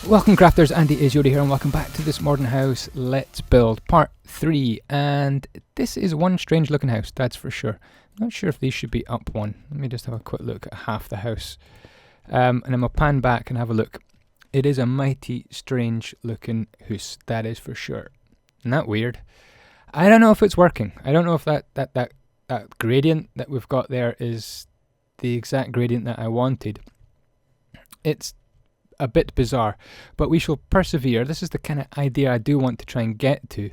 Welcome crafters, andyisyoda here and welcome back to this modern house let's build part 3, and this is one strange looking house, that's for sure. Not sure if these should be up one. Let me just have a quick look at half the house, and then we'll pan back and have a look. It is a mighty strange looking house, that is for sure. Isn't that weird? I don't know if it's working. I don't know if that gradient that we've got there is the exact gradient that I wanted. It's a bit bizarre, but we shall persevere. This is the kind of idea I do want to try and get to.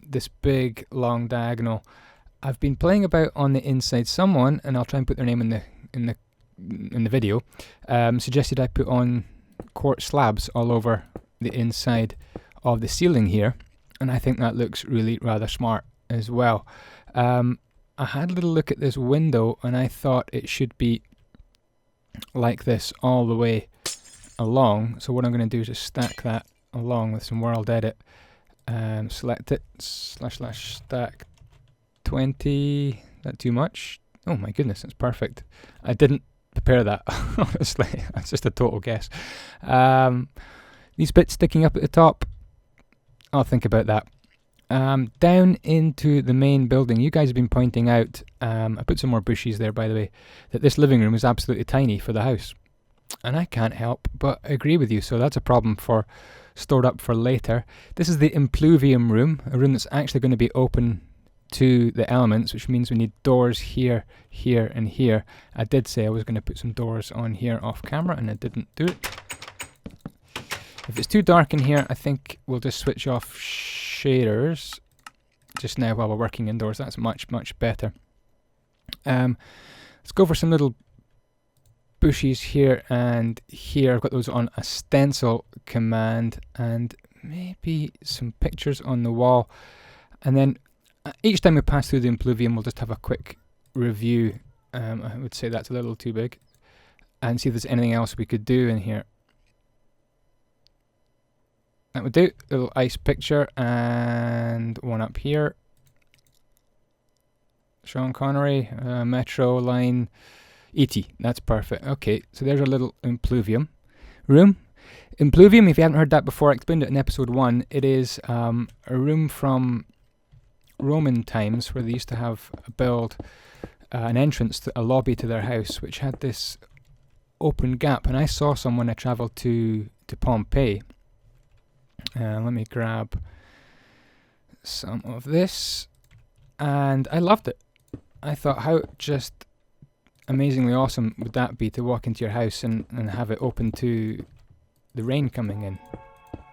This big long diagonal. I've been playing about on the inside. Someone, and I'll try and put their name in the video, suggested I put on quartz slabs all over the inside of the ceiling here, and I think that looks really rather smart as well. I had a little look at this window and I thought it should be like this all the way along. So what I'm going to do is just stack that along with some world edit. Select it, / stack 20. Is that too much? Oh my goodness, that's perfect. I didn't prepare that, honestly. That's just a total guess. These bits sticking up at the top, I'll think about that. Down into the main building, you guys have been pointing out, I put some more bushes there by the way, that this living room is absolutely tiny for the house. And I can't help but agree with you, so that's a problem for stored up for later. This is the impluvium room, a room that's actually going to be open to the elements, which means we need doors here, here and here. I did say I was going to put some doors on here off camera and I didn't do it. If it's too dark in here, I think we'll just switch off shaders just now while we're working indoors. That's much better. Let's go for some little bushes here and here. I've got those on a stencil command, and maybe some pictures on the wall. And then each time we pass through the impluvium, we'll just have a quick review. I would say that's a little too big, and see if there's anything else we could do in here. That would do. A little ice picture and one up here. Sean Connery, Metro line. E.T. That's perfect. Okay, so there's a little impluvium room. Impluvium, if you haven't heard that before, I explained it in episode 1. It is a room from Roman times where they used to have build an entrance to a lobby to their house, which had this open gap. And I saw some when I travelled to Pompeii. Let me grab some of this, and I loved it. I thought, how just amazingly awesome would that be to walk into your house and have it open to the rain coming in.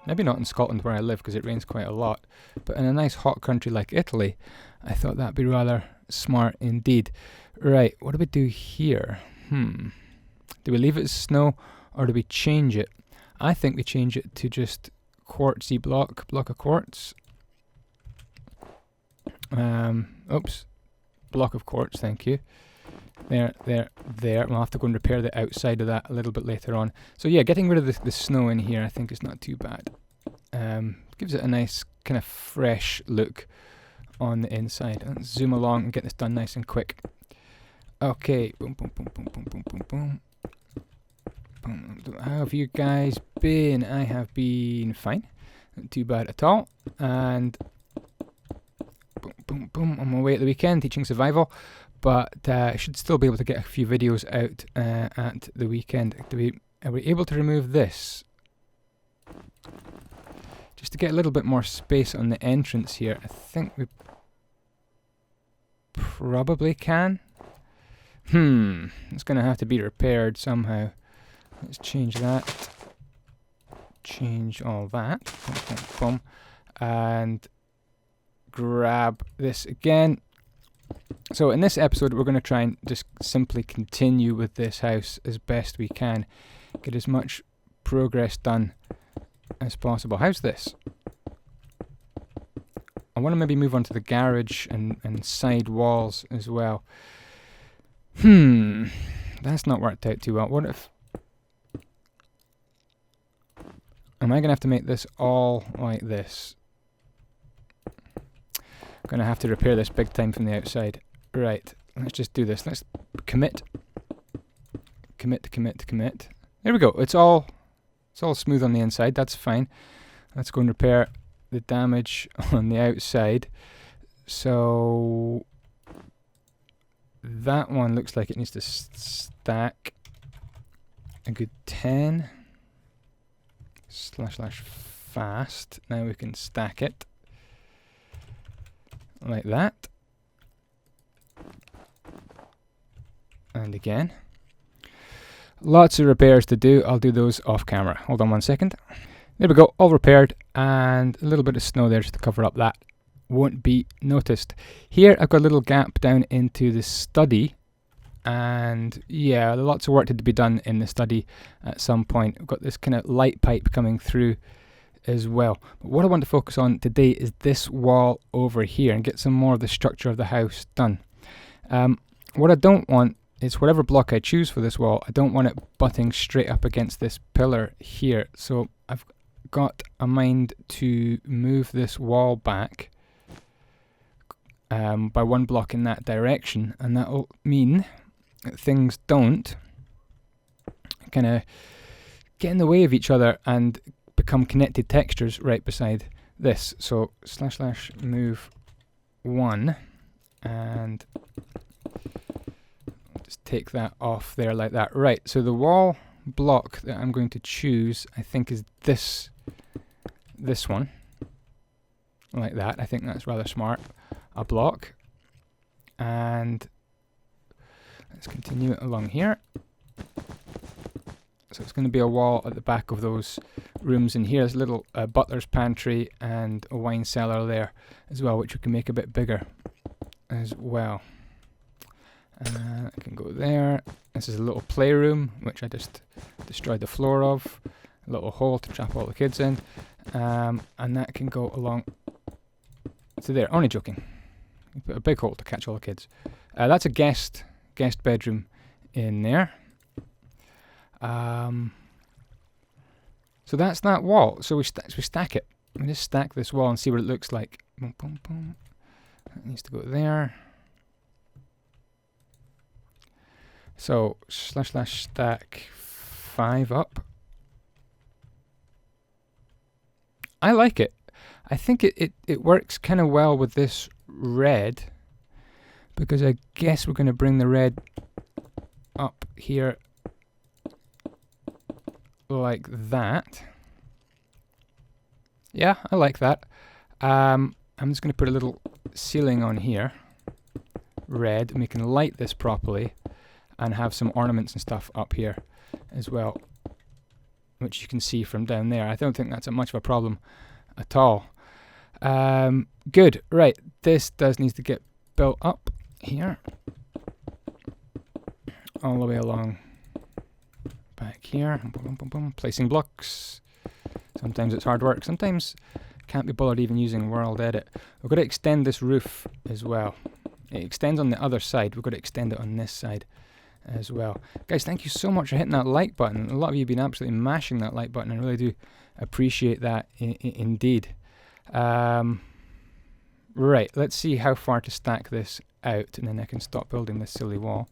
Maybe not in Scotland where I live because it rains quite a lot, but in a nice hot country like Italy, I thought that'd be rather smart indeed. Right, what do we do here? Do we leave it as snow or do we change it? I think we change it to just quartzy block of quartz. Oops, block of quartz, thank you. There. We'll have to go and repair the outside of that a little bit later on. So yeah, getting rid of the snow in here I think is not too bad. Gives it a nice kind of fresh look on the inside. Let's zoom along and get this done nice and quick. Okay, boom. How have you guys been? I have been fine. Not too bad at all. And boom, on my way at the weekend teaching survival. But I should still be able to get a few videos out at the weekend. Are we able to remove this? Just to get a little bit more space on the entrance here. I think we probably can. It's going to have to be repaired somehow. Let's change that. Change all that. Boom. And grab this again. So in this episode we're going to try and just simply continue with this house as best we can. Get as much progress done as possible. How's this? I want to maybe move on to the garage and side walls as well. That's not worked out too well. What if... Am I going to have to make this all like this? I'm going to have to repair this big time from the outside. Right, let's just do this. Let's commit. There we go. It's all It's all smooth on the inside, that's fine. Let's go and repair the damage on the outside. So that one looks like it needs to stack a good 10 / fast. Now we can stack it like that. And again. Lots of repairs to do. I'll do those off camera. Hold on 1 second. There we go, all repaired, and a little bit of snow there just to cover up that. Won't be noticed. Here I've got a little gap down into the study, and yeah, lots of work to be done in the study at some point. I've got this kind of light pipe coming through as well. But what I want to focus on today is this wall over here and get some more of the structure of the house done. What I don't want is whatever block I choose for this wall, I don't want it butting straight up against this pillar here. So I've got a mind to move this wall back by 1 block in that direction, and that will mean that things don't kind of get in the way of each other and become connected textures right beside this. So / move 1, and just take that off there like that. Right, so the wall block that I'm going to choose, I think, is this one, like that. I think that's rather smart, a block. And let's continue it along here. So it's going to be a wall at the back of those rooms in here. There's a little butler's pantry and a wine cellar there as well, which we can make a bit bigger as well. I can go there. This is a little playroom, which I just destroyed the floor of. A little hole to trap all the kids in. And that can go along to there. Only joking. You put a big hole to catch all the kids. That's a guest bedroom in there. So that's that wall. So we stack it. We just stack this wall and see what it looks like. Boom, boom, boom. That needs to go there. So / stack 5 up. I like it. I think it works kind of well with this red, because I guess we're going to bring the red up here like that. Yeah, I like that. I'm just going to put a little ceiling on here, red, and we can light this properly and have some ornaments and stuff up here as well, which you can see from down there. I don't think that's much of a problem at all. Good. Right, this needs to get built up here, all the way along back here. Boom, boom, boom, boom. Placing blocks. Sometimes it's hard work. Sometimes can't be bothered even using World Edit. We've got to extend this roof as well. It extends on the other side. We've got to extend it on this side as well. Guys, thank you so much for hitting that like button. A lot of you have been absolutely mashing that like button. I really do appreciate that indeed. Right, let's see how far to stack this out, and then I can stop building this silly wall.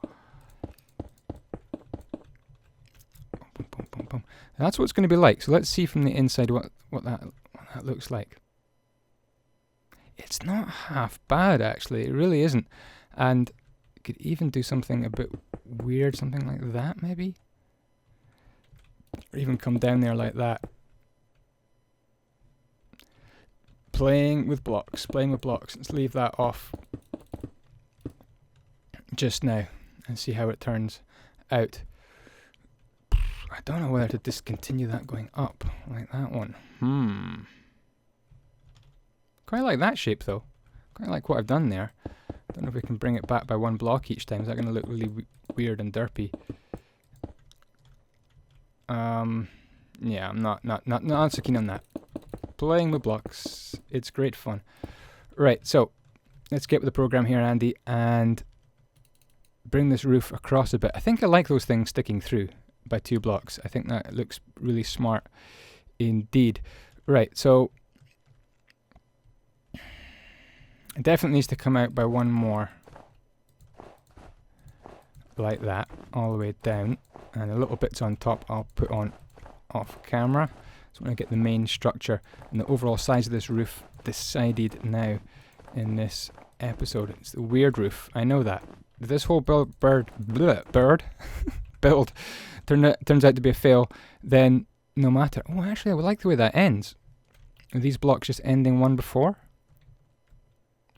Boom, boom, boom, boom. That's what it's going to be like. So let's see from the inside what that looks like. It's not half bad, actually. It really isn't. And you could even do something a bit weird, something like that, maybe? Or even come down there like that. Playing with blocks. Let's leave that off just now and see how it turns out. I don't know whether to discontinue that going up like that one. Quite like that shape though. Quite like what I've done there. Don't know if we can bring it back by 1 block each time. Is that going to look really weird and derpy? Yeah, I'm not so keen on that. Playing with blocks, it's great fun. Right, so let's get with the program here, Andy, and bring this roof across a bit. I think I like those things sticking through by 2 blocks. I think that looks really smart indeed. Right, so it definitely needs to come out by 1 more, like that, all the way down, and the little bits on top I'll put on off camera. So I want to get the main structure and the overall size of this roof decided now in this episode. It's the weird roof, I know that. If this whole build turns out to be a fail, then no matter. Oh, actually, I would like the way that ends. Are these blocks just ending one before?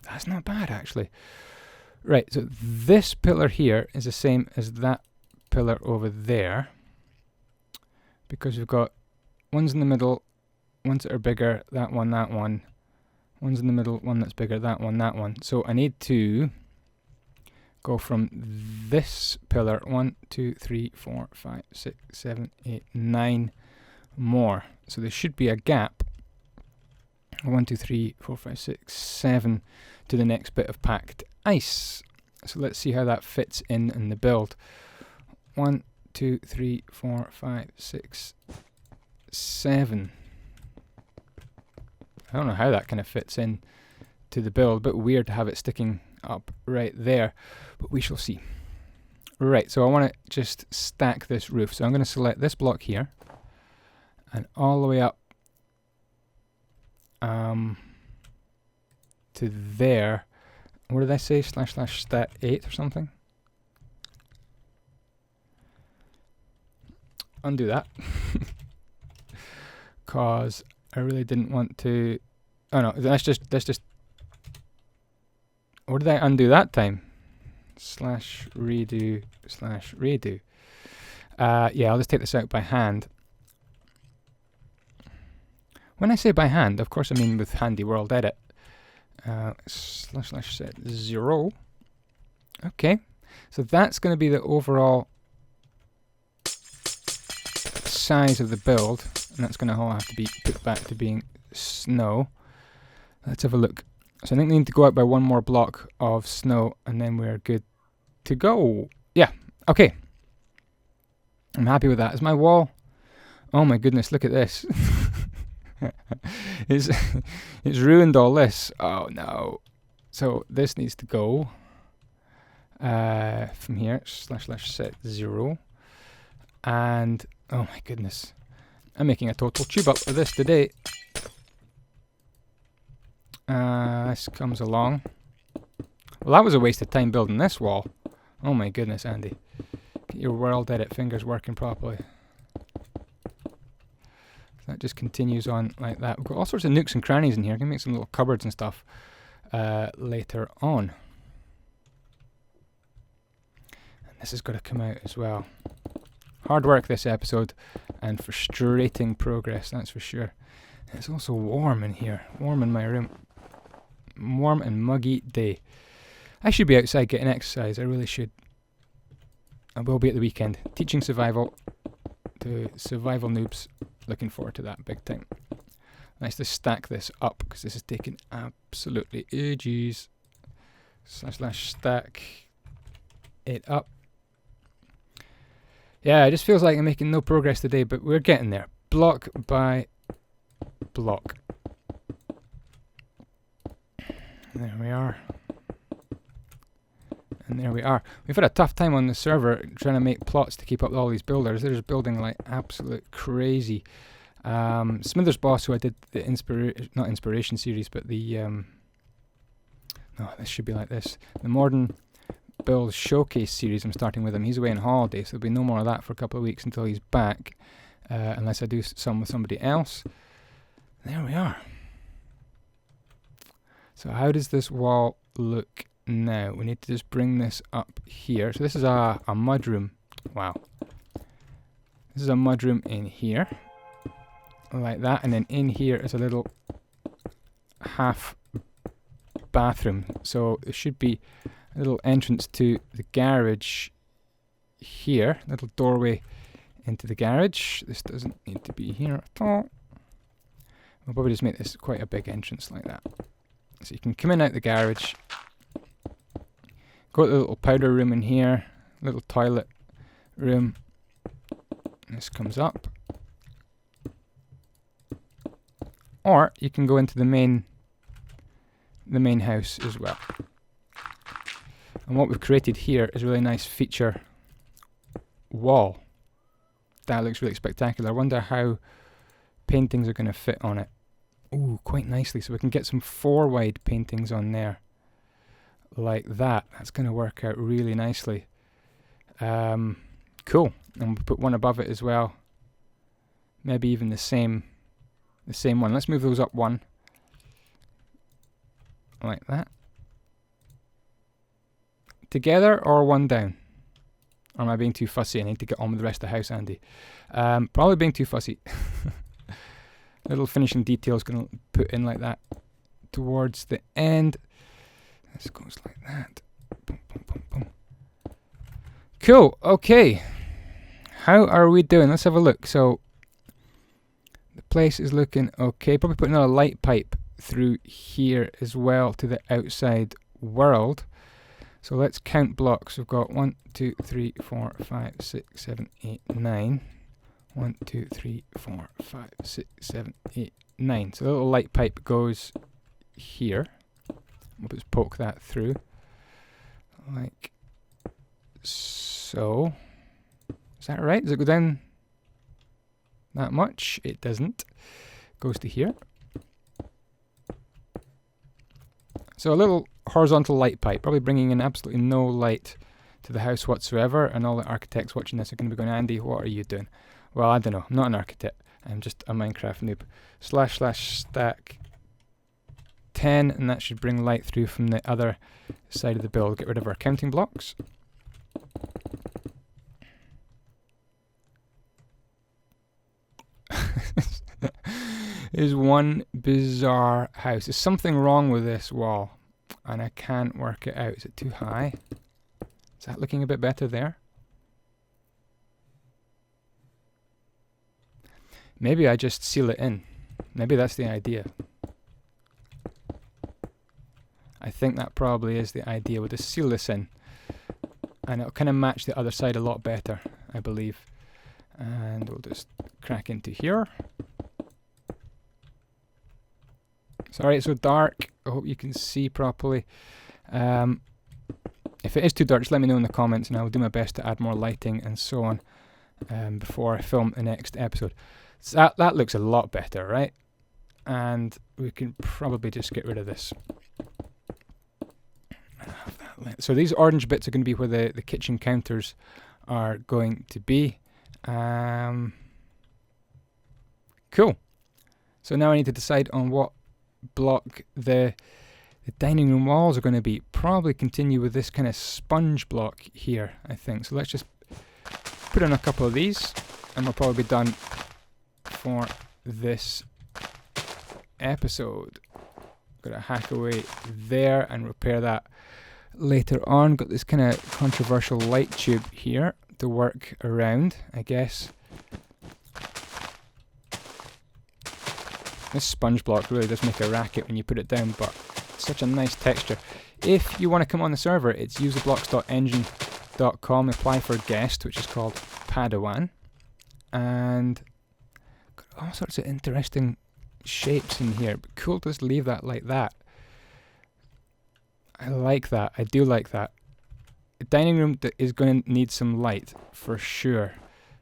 That's not bad, actually. Right, so this pillar here is the same as that pillar over there, because we've got ones in the middle, ones that are bigger, that one, one's in the middle, one that's bigger, that one. So I need to go from this pillar 1, 2, 3, 4, 5, 6, 7, 8, 9 more. So there should be a gap 1, 2, 3, 4, 5, 6, 7 to the next bit of packed ice. So let's see how that fits in the build. 1, 2, 3, 4, 5, 6, 7. I don't know how that kind of fits in to the build. A bit weird to have it sticking up right there, but we shall see. Right, so I want to just stack this roof. So I'm going to select this block here and all the way up to there. What did I say? / stat 8 or something? Undo that. Cause I really didn't want to. Oh no, that's just. What did I undo that time? /redo /redo. Yeah, I'll just take this out by hand. When I say by hand, of course I mean with Handy World Edit. / set 0. Okay, so that's going to be the overall size of the build, and that's going to all have to be put back to being snow. Let's have a look. So I think we need to go out by one more block of snow, and then we're good to go. Yeah, okay. I'm happy with that. Is my wall? Oh my goodness, look at this. It's ruined all this. Oh no. So this needs to go from here, / set 0. And oh my goodness, I'm making a total tube up of this today. This comes along. Well, that was a waste of time building this wall. Oh my goodness, Andy. Get your World Edit fingers working properly. That just continues on like that. We've got all sorts of nooks and crannies in here. I can make some little cupboards and stuff later on. And this has got to come out as well. Hard work this episode, and frustrating progress, that's for sure. It's also warm in here. Warm in my room. Warm and muggy day. I should be outside getting exercise. I really should. I will be at the weekend. Teaching survival to survival noobs. Looking forward to that big time. Nice to stack this up because this is taking absolutely ages. / stack it up. Yeah, it just feels like I'm making no progress today, but we're getting there. Block by block. There we are. And there we are. We've had a tough time on the server trying to make plots to keep up with all these builders. They're just building like absolute crazy. Smithers Boss, who I did the not inspiration series, but the no, this should be like this. The Modern Build Showcase series I'm starting with him. He's away on holiday, so there'll be no more of that for a couple of weeks until he's back. Unless I do some with somebody else. There we are. So how does this wall look now? We need to just bring this up here. So this is a mudroom. Wow. This is a mudroom in here. Like that. And then in here is a little half bathroom. So there should be a little entrance to the garage here. Little doorway into the garage. This doesn't need to be here at all. We'll probably just make this quite a big entrance like that. So you can come in out the garage. Got the little powder room in here. Little toilet room. This comes up. Or you can go into the main house as well. And what we've created here is a really nice feature wall. That looks really spectacular. I wonder how paintings are going to fit on it. Ooh, quite nicely. So we can get some 4 wide paintings on there. Like that. That's going to work out really nicely. Cool. And we'll put one above it as well. Maybe even the same one. Let's move those up one. Like that. Together or one down? Or am I being too fussy? I need to get on with the rest of the house, Andy. Probably being too fussy. Little finishing details going to put in like that towards the end. This goes like that. Boom, boom, boom, boom. Cool. Okay. How are we doing? Let's have a look. So the place is looking okay. Probably put another light pipe through here as well to the outside world. So let's count blocks. We've got 1, 2, 3, 4, 5, 6, 7, 8, 9. 1, 2, 3, 4, 5, 6, 7, 8, 9. So the little light pipe goes here. We'll just poke that through. Like so. Is that right? Does it go down that much? It doesn't. Goes to here. So a little horizontal light pipe, probably bringing in absolutely no light to the house whatsoever, and all the architects watching this are going to be going, Andy, what are you doing? Well, I don't know. I'm not an architect. I'm just a Minecraft noob. //stack 10, and that should bring light through from the other side of the build. Get rid of our counting blocks. Is one bizarre house. There's something wrong with this wall, and I can't work it out. Is it too high? Is that looking a bit better there? Maybe I just seal it in. Maybe that's the idea. I think that probably is the idea. We'll just seal this in, and it'll kind of match the other side a lot better, I believe. And we'll just crack into here. Sorry it's so dark. I hope you can see properly. If it is too dark, just let me know in the comments, and I'll do my best to add more lighting and so on before I film the next episode. So that looks a lot better, right? And we can probably just get rid of this. So these orange bits are going to be where the kitchen counters are going to be. Cool. So now I need to decide on what block the dining room walls are going to be. Probably continue with this kind of sponge block here, I think. So let's just put in a couple of these, and we'll probably be done for this episode. Got to hack away there and repair that later on. Got this kind of controversial light tube here to work around, I guess. This sponge block really does make a racket when you put it down, but it's such a nice texture. If you want to come on the server, it's userblocks.engine.com. Apply for a guest, which is called Padawan, and got all sorts of interesting shapes in here. But cool to just leave that like that. I like that. I do like that. The dining room is going to need some light for sure.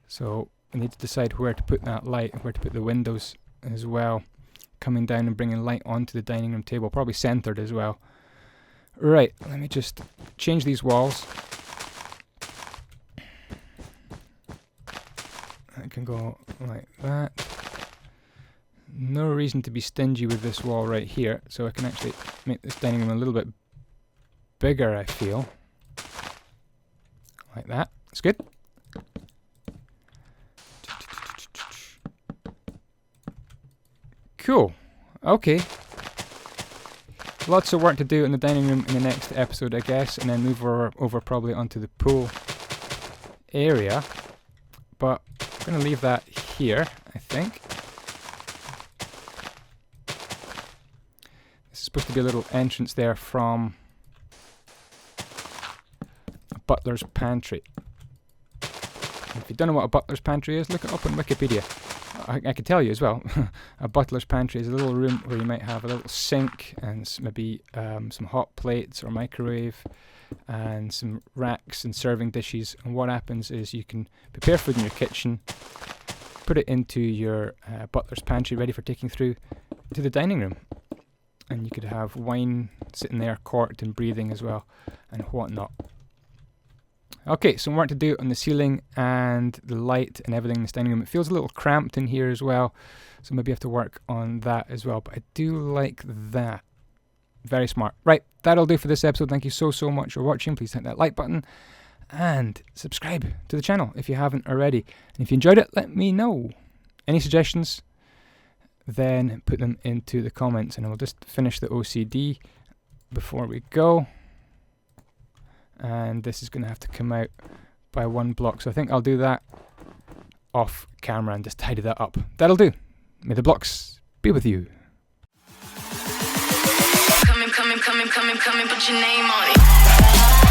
So I need to decide where to put that light and where to put the windows as well. Coming down and bringing light onto the dining room table, probably centered as well. Right, let me just change these walls. I can go like that. No reason to be stingy with this wall right here, so I can actually make this dining room a little bit bigger, I feel. Like that. That's good. Cool. Okay. Lots of work to do in the dining room in the next episode, I guess, and then move over probably onto the pool area. But I'm going to leave that here, I think. This is supposed to be a little entrance there from a butler's pantry. If you don't know what a butler's pantry is, look it up on Wikipedia. I can tell you as well. A butler's pantry is a little room where you might have a little sink and maybe some hot plates or microwave and some racks and serving dishes. And what happens is you can prepare food in your kitchen, put it into your butler's pantry ready for taking through to the dining room. And you could have wine sitting there corked and breathing as well, and whatnot. Okay, some work to do on the ceiling and the light and everything in this dining room. It feels a little cramped in here as well, so maybe I have to work on that as well. But I do like that. Very smart. Right, that'll do for this episode. Thank you so much for watching. Please hit that like button and subscribe to the channel if you haven't already. And if you enjoyed it, let me know. Any suggestions? Then put them into the comments, and we'll just finish the OCD before we go. And this is going to have to come out by one block, so I think I'll do that off camera and just tidy that up. That'll do. May the blocks be with you. Come in, put your name on it.